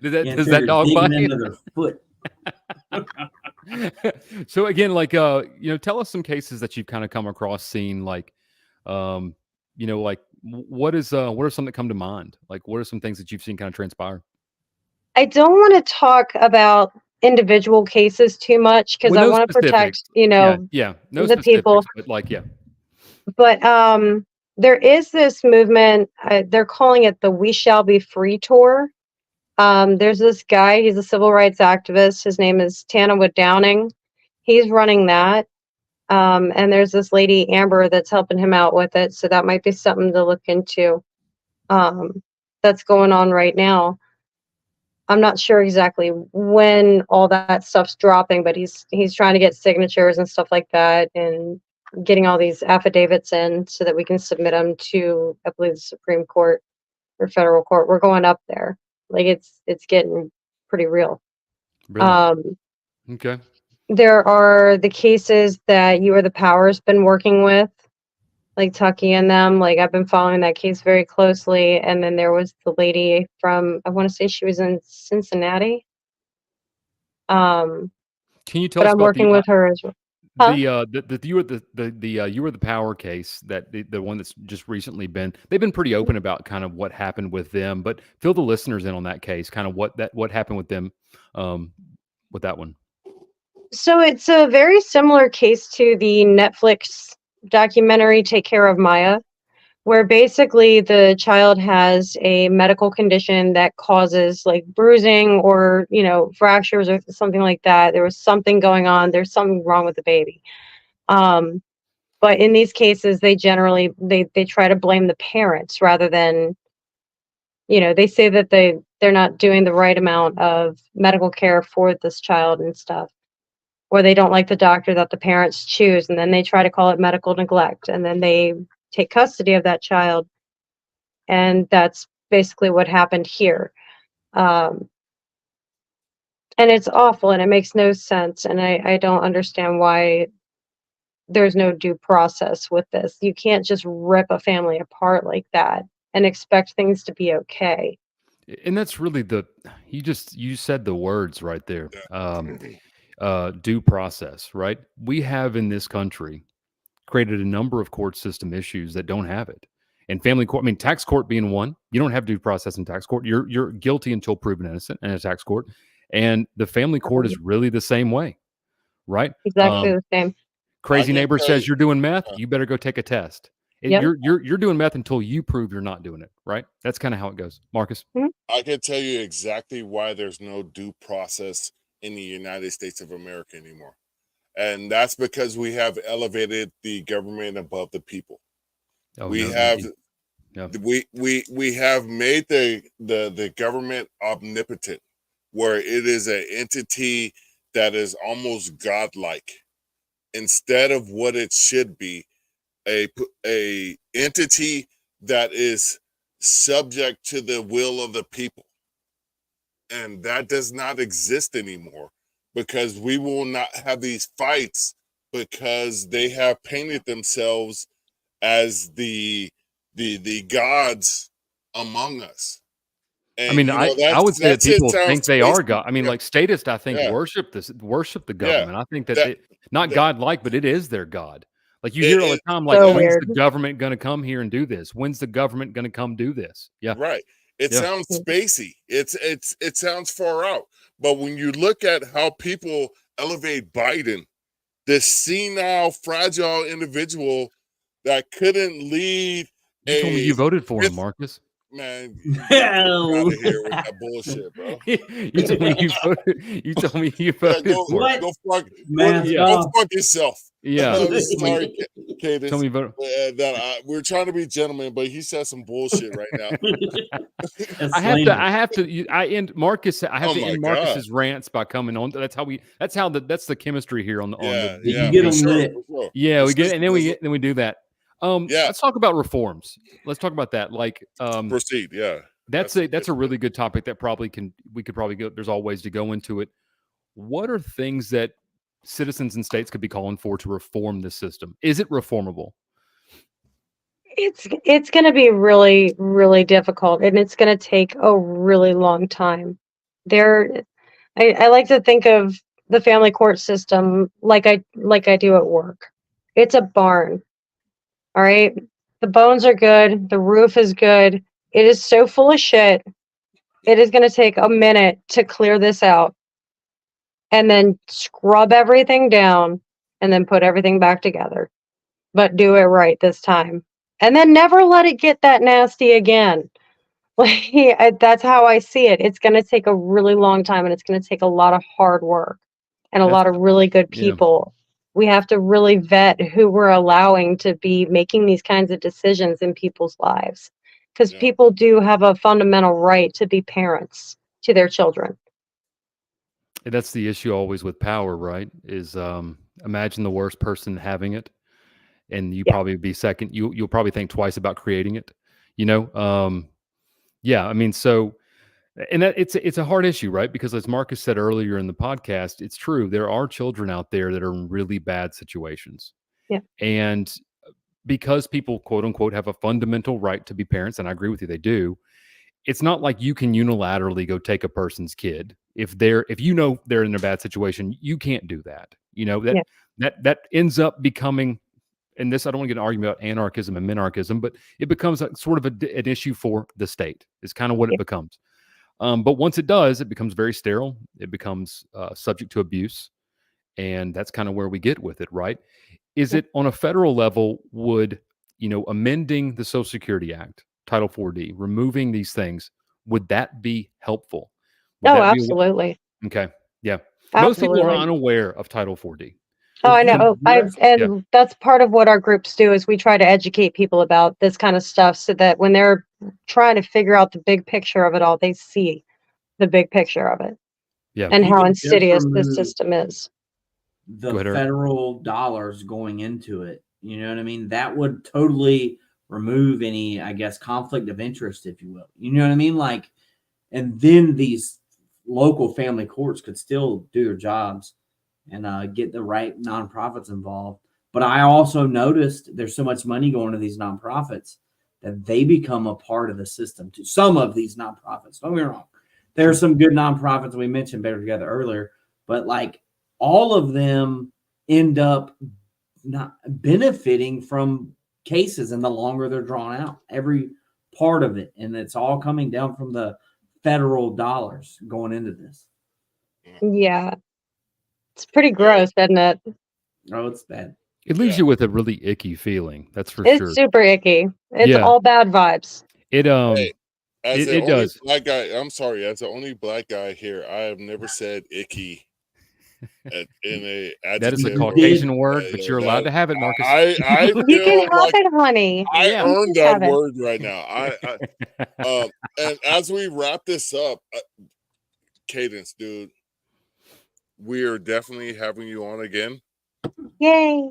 Does that dog bite? Into their foot. So again, like tell us some cases that you've kind of come across, seen, like, like what are some that come to mind? Like, what are some things that you've seen kind of transpire? I don't want to talk about individual cases too much because I want to protect, no the people. But like, yeah. But there is this movement. They're calling it the We Shall Be Free Tour. There's this guy. He's a civil rights activist. His name is Tanawood Downing. He's running that. And there's this lady, Amber, that's helping him out with it. So that might be something to look into. That's going on right now. I'm not sure exactly when all that stuff's dropping, but he's trying to get signatures and stuff like that, and getting all these affidavits in so that we can submit them to, I believe, the Supreme Court or federal court. We're going up there. Like it's getting pretty real. Really? Okay. There are the cases that You Are the Power's been working with, like Tucky and them. Like I've been following that case very closely. And then there was the lady from, I want to say she was in Cincinnati. Can you tell but us I'm about working with her as well. Huh? The You Are the Power case, that the one that's just recently been, they've been pretty open about kind of what happened with them, but fill the listeners in on that case, kind of what happened with them with that one. So it's a very similar case to the Netflix documentary Take Care of Maya, where basically the child has a medical condition that causes like bruising or fractures or something like that. There was something going on. There's something wrong with the baby. But in these cases, they generally they try to blame the parents rather than, they say that they're not doing the right amount of medical care for this child and stuff, or they don't like the doctor that the parents choose, and then they try to call it medical neglect, and then they take custody of that child. And that's basically what happened here. And it's awful, and it makes no sense, and I don't understand why there's no due process with this. You can't just rip a family apart like that and expect things to be okay. And that's really you said the words right there. Due process, right? We have in this country created a number of court system issues that don't have it. And family court, I mean, tax court being one, you don't have due process in tax court. You're guilty until proven innocent in a tax court. And the family court is really the same way, right? Exactly the same. Crazy neighbor says you're doing meth, you better go take a test. Yep. You're doing meth until you prove you're not doing it, right? That's kind of how it goes. Marcus? I can tell you exactly why there's no due process in the United States of America anymore. And that's because we have elevated the government above the people. Oh, We no, have indeed. Yeah. we have made the government omnipotent, where it is an entity that is almost godlike, instead of what it should be, a entity that is subject to the will of the people. And that does not exist anymore, because we will not have these fights, because they have painted themselves as the gods among us. And I mean, I would say that that's it people sounds think they are spacey. God. I mean, Yeah, like statists, I think yeah, worship the yeah. government. I think that That, not that God-like, but it is their God. Like you hear all the it, time, like, So when's weird. the government going to come here and do this? When's the government going to come do this? Yeah, right. It yeah. sounds spacey. It sounds far out. But when you look at how people elevate Biden, this senile, fragile individual that couldn't lead You told me you voted for him, fifth Marcus. man, get out of here with that bullshit, bro. You told me you voted. You told me you Yeah, voted for him. What? go fuck, Mask Yeah. go off. fuck yourself. Yeah. I'm sorry, Tell Cadence. me you voted. We're trying to be gentlemen, but he said some bullshit right now. That's I slander. have to. I end Marcus. I have Oh to my end God. Marcus's rants by coming on. That's the chemistry here on the Yeah, You yeah, get for them sure, lit. for sure. Yeah, we get, and then Let's we do that. Yeah. Let's talk about reforms. Let's talk about that. Like, proceed. Yeah, that's a really good topic that we could probably go. There's all ways to go into it. What are things that citizens and states could be calling for to reform this system? Is it reformable? It's going to be really, really difficult, and it's going to take a really long time. I like to think of the family court system like I do at work. It's a barn. All right. The bones are good. The roof is good. It is so full of shit. It is going to take a minute to clear this out and then scrub everything down and then put everything back together. But do it right this time. And then never let it get that nasty again. Like, that's how I see it. It's going to take a really long time, and it's going to take a lot of hard work and a That's- lot of really good yeah. people. We have to really vet who we're allowing to be making these kinds of decisions in people's lives, because Yeah. people do have a fundamental right to be parents to their children. And that's the issue always with power, right? Is imagine the worst person having it, and you Yeah. probably be second. You'll probably think twice about creating it. You know, yeah. I mean, so, and that it's a hard issue, right? Because as Marcus said earlier in the podcast, it's true. There are children out there that are in really bad situations. Yeah. And because people, quote unquote, have a fundamental right to be parents, and I agree with you, they do. It's not like you can unilaterally go take a person's kid if you know they're in a bad situation. You can't do that. You know that ends up becoming. And this, I don't want to get an argument about anarchism and minarchism, but it becomes sort of an issue for the state. It's kind of what it becomes. But once it does, it becomes very sterile. It becomes subject to abuse. And that's kind of where we get with it, right? Is it on a federal level, would, amending the Social Security Act, Title 4D, removing these things, would that be helpful? Would Oh, that be absolutely. okay? Yeah. Most people are Absolutely. unaware of Title 4D. Oh, I know. That's part of what our groups do, is we try to educate people about this kind of stuff so that when they're trying to figure out the big picture of it all, they see the big picture of it. Yeah. And You how could just insidious this remove system is. the Go ahead, Eric. federal dollars going into it. You know what I mean? That would totally remove any, I guess, conflict of interest, if you will. You know what I mean? Like, and then these local family courts could still do their jobs and get the right nonprofits involved. But I also noticed there's so much money going to these nonprofits that they become a part of the system too. Some of these nonprofits, don't get me wrong. There are some good nonprofits. We mentioned Better Together earlier, but like all of them end up not benefiting from cases, and the longer they're drawn out, every part of it. And it's all coming down from the federal dollars going into this. Yeah. It's pretty gross, isn't it? Oh, it's bad. It leaves Yeah. you with a really icky feeling. That's for It's sure. super icky. It's Yeah. all bad vibes. It Hey, as it the only does. black guy, I'm sorry, as the only black guy here, I have never said icky in a That is a adjective. Caucasian word, but Yeah, you're allowed to have it, Marcus. I You can feel have like it, honey. I Yeah. earned You that have it. word right now. And as we wrap this up, Cadence, dude, we are definitely having you on again. Yay.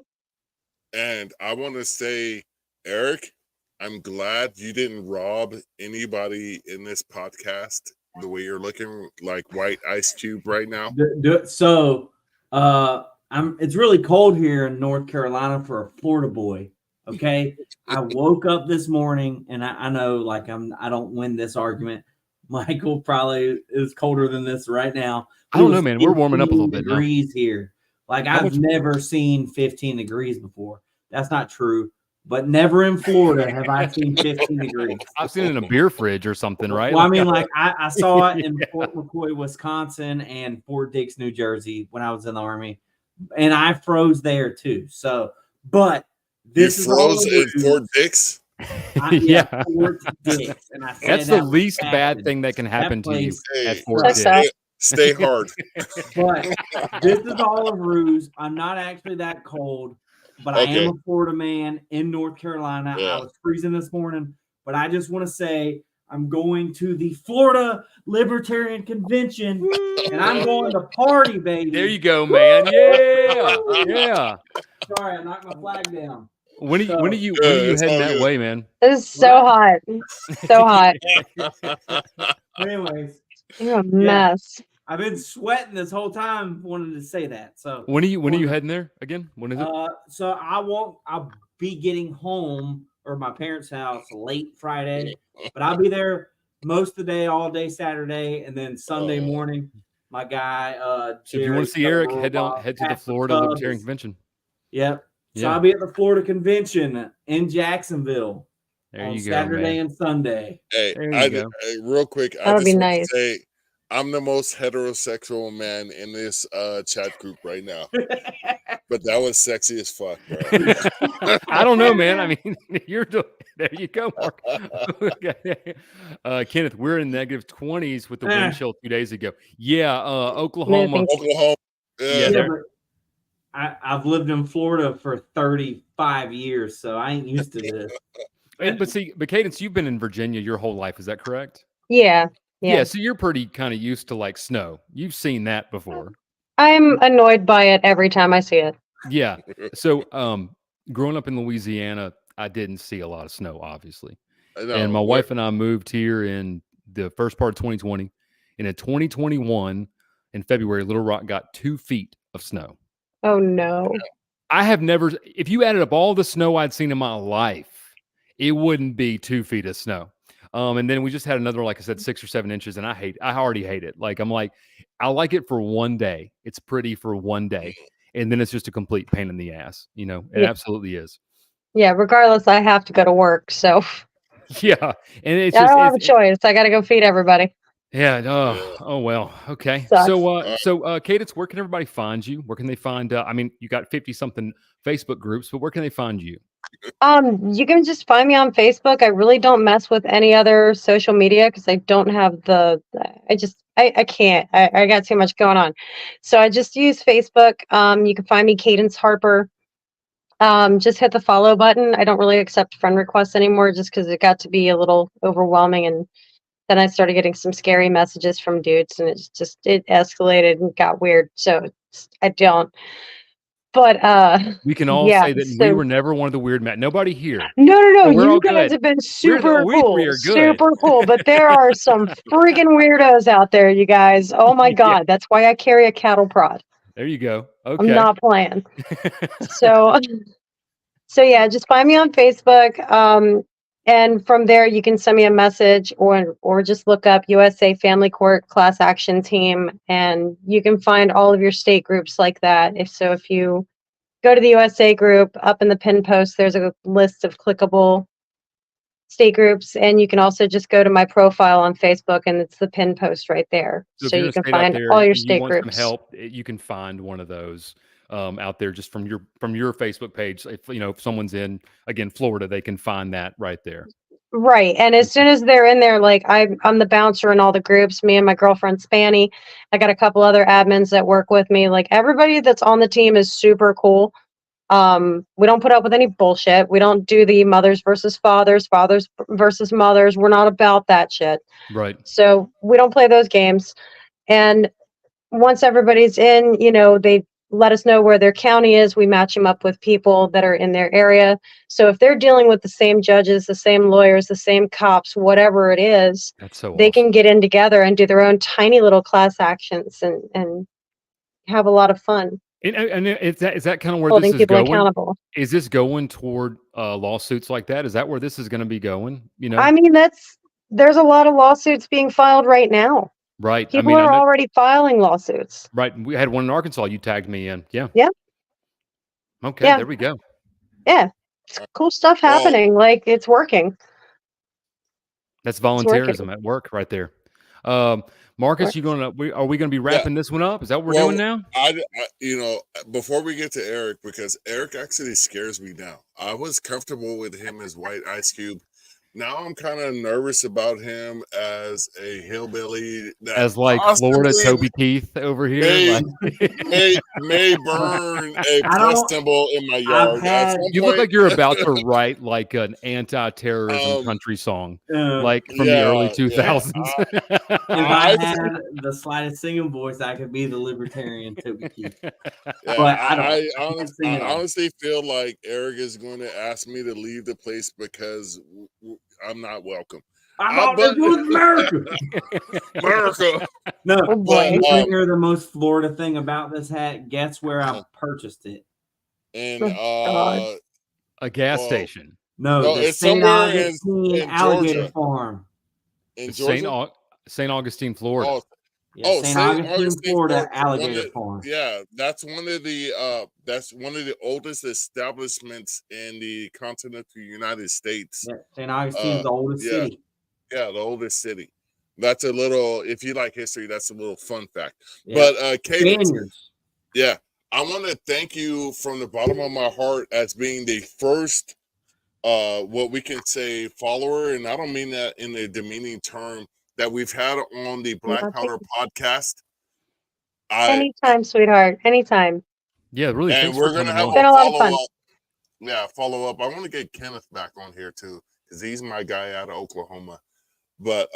And I want to say, Eric, I'm glad you didn't rob anybody in this podcast the way you're looking like white ice cube right now. So, it's really cold here in North Carolina for a Florida boy. Okay, I woke up this morning and I know like I don't win this argument. Michael probably is colder than this right now. I don't know, man. We're warming up a little 15 bit now. degrees here. Like How I've much- never seen 15 degrees before. That's not true. But never in Florida have I seen 15 degrees. I've seen it in a beer fridge or something, right? Well, I mean, like I saw it in Fort McCoy, Wisconsin, and Fort Dix, New Jersey, when I was in the Army, and I froze there too. So, but this you is all froze the in Fort Dix? Yeah. Fort Dix, and I said That's the that was least bad captain. thing that can happen to you place at Hey, Fort Sucks Dix. up. stay hard. But this is all a ruse. I'm not actually that cold, but I Okay. am a Florida man in North Carolina. Yeah. I was freezing this morning, but I just want to say I'm going to the Florida Libertarian Convention, and I'm going to party, baby. There you go, man. Yeah. Yeah. Sorry, I knocked my flag down. When are you Yeah, it's heading all that good. way, man? This is so hot. So hot. Anyways, You're a mess. I've been sweating this whole time wanting to say that. So When are you heading there again? When is it? So I'll be getting home or my parents' house late Friday, but I'll be there most of the day, all day Saturday, and then Sunday morning. My guy, So if you want to see Eric, head to the Pastor Florida Tubbs Libertarian is- Convention. Yep. So Yeah. I'll be at the Florida Convention in Jacksonville There on you go, Saturday man. and Sunday. Hey, There you go. real quick, I That would just be want nice. to say I'm the most heterosexual man in this chat group right now. But that was sexy as fuck, bro. I don't know, man. I mean, there you go, Mark. Okay. Kenneth, we're in negative 20s with the wind chill 2 days ago. Yeah, Oklahoma. Moving. Oklahoma. Yeah, Yeah, but I've lived in Florida for 35 years, so I ain't used to this. But Cadence, you've been in Virginia your whole life. Is that correct? Yeah. Yeah. So you're pretty kind of used to like snow. You've seen that before. I'm annoyed by it every time I see it. Yeah. So, growing up in Louisiana, I didn't see a lot of snow, obviously. And my wife and I moved here in the first part of 2020. And in 2021, in February, Little Rock got 2 feet of snow. Oh no. I have never, if you added up all the snow I'd seen in my life, it wouldn't be 2 feet of snow. And then we just had another, like I said, 6 or 7 inches, and I already hate it. Like, I'm like, I like it for one day. It's pretty for one day. And then it's just a complete pain in the ass. You know, it Yeah. absolutely is. Yeah, regardless, I have to go to work, so Yeah. And it's I just, don't have a choice. I got to go feed everybody. yeah. Oh, well. Okay. Sucks. So, Cadence, where can everybody find you? Where can they find, I mean, you got 50 something Facebook groups, but where can they find you? You can just find me on Facebook. I really don't mess with any other social media because I don't have I can't. I got too much going on. So I just use Facebook. You can find me Cadence Harper. Just hit the follow button. I don't really accept friend requests anymore just because it got to be a little overwhelming, and then I started getting some scary messages from dudes, and it escalated and got weird. So I don't. But We can all yeah, say that we so- were never one of the weird men. Nobody here. No, we're all you guys good. have been We super cool, are good. super cool. But there are some friggin' weirdos out there, you guys. Oh my Yeah. God, that's why I carry a cattle prod. There you go. Okay. I'm not playing. So yeah, just find me on Facebook. And from there you can send me a message or just look up USA Family Court Class Action Team, and you can find all of your state groups like that. If you go to the USA group, up in the pin post, there's a list of clickable state groups, and you can also just go to my profile on Facebook, and it's the pin post right there. if So you're you in a can state out find there all your and you state want some groups. help, you can find one of those. out there just from your Facebook page. If if someone's in again Florida, they can find that right there. Right. And as soon as they're in there, like I'm the bouncer in all the groups, me and my girlfriend Spanny. I got a couple other admins that work with me. Like everybody that's on the team is super cool. We don't put up with any bullshit. We don't do the mothers versus fathers, fathers versus mothers. We're not about that shit. Right. So we don't play those games. And once everybody's in, they let us know where their county is. We match them up with people that are in their area. So if they're dealing with the same judges, the same lawyers, the same cops, whatever it is, That's so they awesome. can get in together and do their own tiny little class actions and have a lot of fun And is that kind of where holding this is people going? accountable. Is this going toward lawsuits like that? Is that where this is going to be going? I mean, there's a lot of lawsuits being filed right now. Right. People I are know, already filing lawsuits. right. We had one in Arkansas. You tagged me in. Yeah. Yeah. Okay. Yeah. There we go. Yeah. It's cool stuff happening. Like it's working. That's working. volunteerism at work right there. Marcus, are we gonna be wrapping this one up? Is that what we're doing now? I before we get to Eric, because Eric actually scares me now. I was comfortable with him as White Ice Cube. Now I'm kind of nervous about him as a hillbilly, as like Florida Toby Keith over here. May burn a press symbol in my yard. You look like you're about to write like an anti-terrorism country song, like from the early 2000s. If I had the slightest singing voice, I could be the libertarian Toby Keith. But I honestly feel like Eric is going to ask me to leave the place because I'm not welcome. I'm out with America. America. No, but you want to hear the most Florida thing about this hat? Guess where I purchased it? In a gas station. No, the it's St. somewhere Augustine in Alligator Georgia. Farm. In Georgia? St. Augustine, Florida. St. Augustine, Florida Alligator Farm. Yeah, that's one of the oldest establishments in the continental United States. Yeah, St. Augustine's the oldest city. Yeah, the oldest city. That's a little, if you like history, that's a little fun fact. Yeah. But Cadence, I want to thank you from the bottom of my heart as being the first what we can say follower, and I don't mean that in a demeaning term, that we've had on the Black Powder podcast. Anytime, sweetheart. Anytime. Yeah, really. And we're gonna have a follow-up. Yeah, follow up. I want to get Kenneth back on here too, because he's my guy out of Oklahoma. But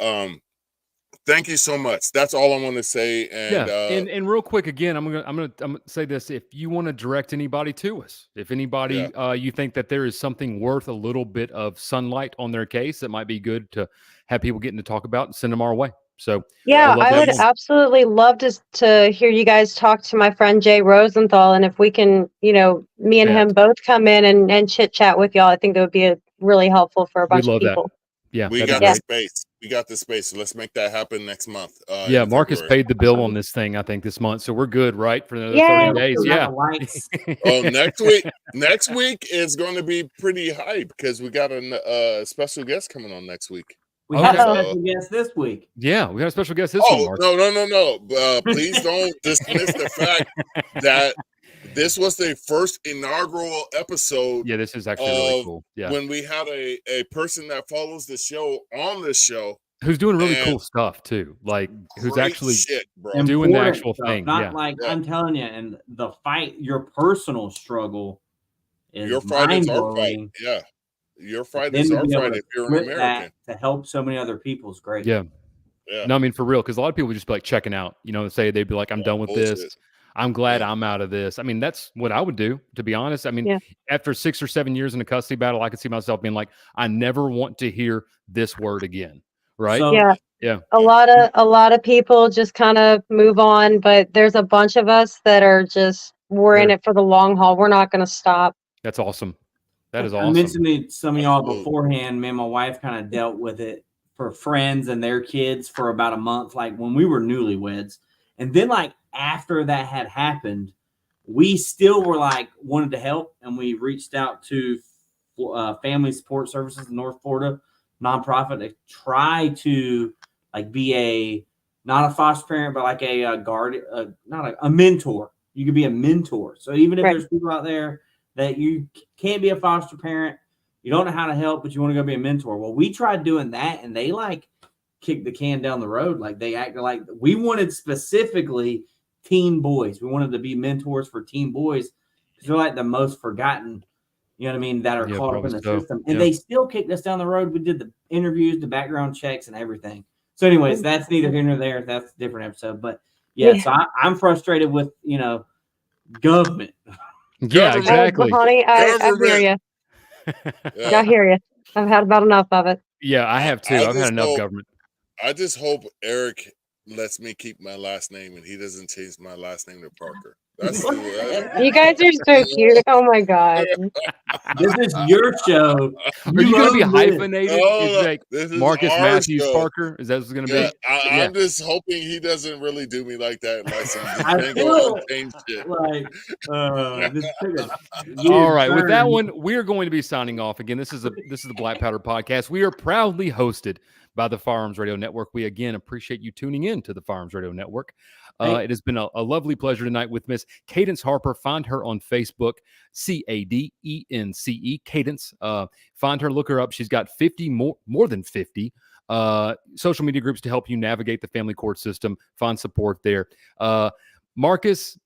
thank you so much. That's all I want to say. And and real quick again, I'm gonna say this. If you want to direct anybody to us, if anybody you think that there is something worth a little bit of sunlight on their case that might be good to have people getting to talk about, and send them our way. So I would absolutely love to hear you guys talk to my friend Jay Rosenthal, and if we can, me and him both come in and chit chat with y'all, I think that would be really helpful for a bunch of people. That. Yeah, we got the space. We got the space. So let's make that happen next month. Marcus paid the bill on this thing, I think, this month. So we're good, right? For another 30 days. Yeah. Next week is going to be pretty hype because we got a special guest coming on next week. We had a special guest this week. Yeah, we got a special guest this week. No. Please don't dismiss the fact that this was the first inaugural episode. Yeah, this is actually really cool. Yeah, when we had a person that follows the show on the show, who's doing really cool stuff too, like who's actually doing the actual thing. Not I'm telling you, and the fight, your personal struggle is your fight is our fight. Yeah, your fight is our fight. If you're an American, to help so many other people is great. Yeah. No, I mean for real, because a lot of people would just be like checking out. Say they'd be like, "I'm done with this. I'm glad I'm out of this." I mean, that's what I would do, to be honest. I mean, after 6 or 7 years in a custody battle, I could see myself being like, I never want to hear this word again. Right. So, a lot of people just kind of move on, but there's a bunch of us that are we're in it for the long haul. We're not going to stop. That's awesome. That is awesome. I mentioned to some of y'all beforehand, me and my wife kind of dealt with it for friends and their kids for about a month, like when we were newlyweds. And then after that had happened, we still were wanted to help, and we reached out to Family Support Services in North Florida, nonprofit, to try to be not a foster parent, but a guardian, not a mentor You could be a mentor. So even if Right. there's people out there that you can't be a foster parent, you don't know how to help, but you want to go be a mentor. Well, we tried doing that, and they like kicked the can down the road. Like they acted like we wanted specifically teen boys. We wanted to be mentors for teen boys because they're like the most forgotten, you know what I mean, that are Yeah, caught up in probably the so. system. And Yeah. they still kicked us down the road. We did the interviews, the background checks, and everything. So, anyways, that's neither here nor there. That's a different episode. But yeah, so I'm frustrated with, you know, government. Yeah, Government. exactly. Honey, I hear Government. you. Yeah. I hear you. I've had about enough of it. Yeah, I have too. I've had just enough hope- government. I just hope Eric lets me keep my last name and he doesn't change my last name to Parker. That's You guys are so cute. Oh my god. This is your show. Are you going to be own this. hyphenated? Oh, It's like this is Marcus our Matthews show. Parker? Is that what's going to Yeah, be? I'm just hoping he doesn't really do me like that. Like some I Django feel Unchained shit. like this took a All weird right, with that turn. one, we're going to be signing off again. This is the Black Powder Podcast. We are proudly hosted by the Firearms Radio Network. We again appreciate you tuning in to the Firearms Radio Network. It has been a lovely pleasure tonight with Miss Candence Harper. Find her on Facebook, CADENCE, Cadence. Find her, look her up. She's got 50 more than 50 social media groups to help you navigate the family court system. Find support there. Marcus,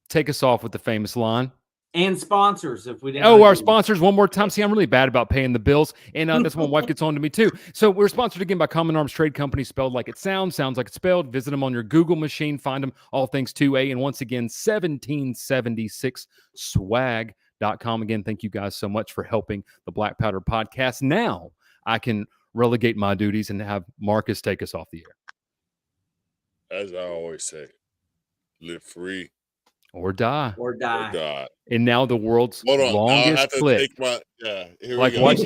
take us off with the famous line. And sponsors, if we didn't. Oh, our sponsors one more time. See, I'm really bad about paying the bills, and that's when wife gets on to me too. So we're sponsored again by Common Arms Trade Company, spelled like it sounds like it's spelled. Visit them on your Google machine. Find them, all things 2A. And once again, 1776swag.com. Again, thank you guys so much for helping the Black Powder Podcast. Now I can relegate my duties and have Marcus take us off the air. As I always say, live free Or die. Or die. or die. And now the world's Hold on. Now I have longest to clip. take my here Like we go. watch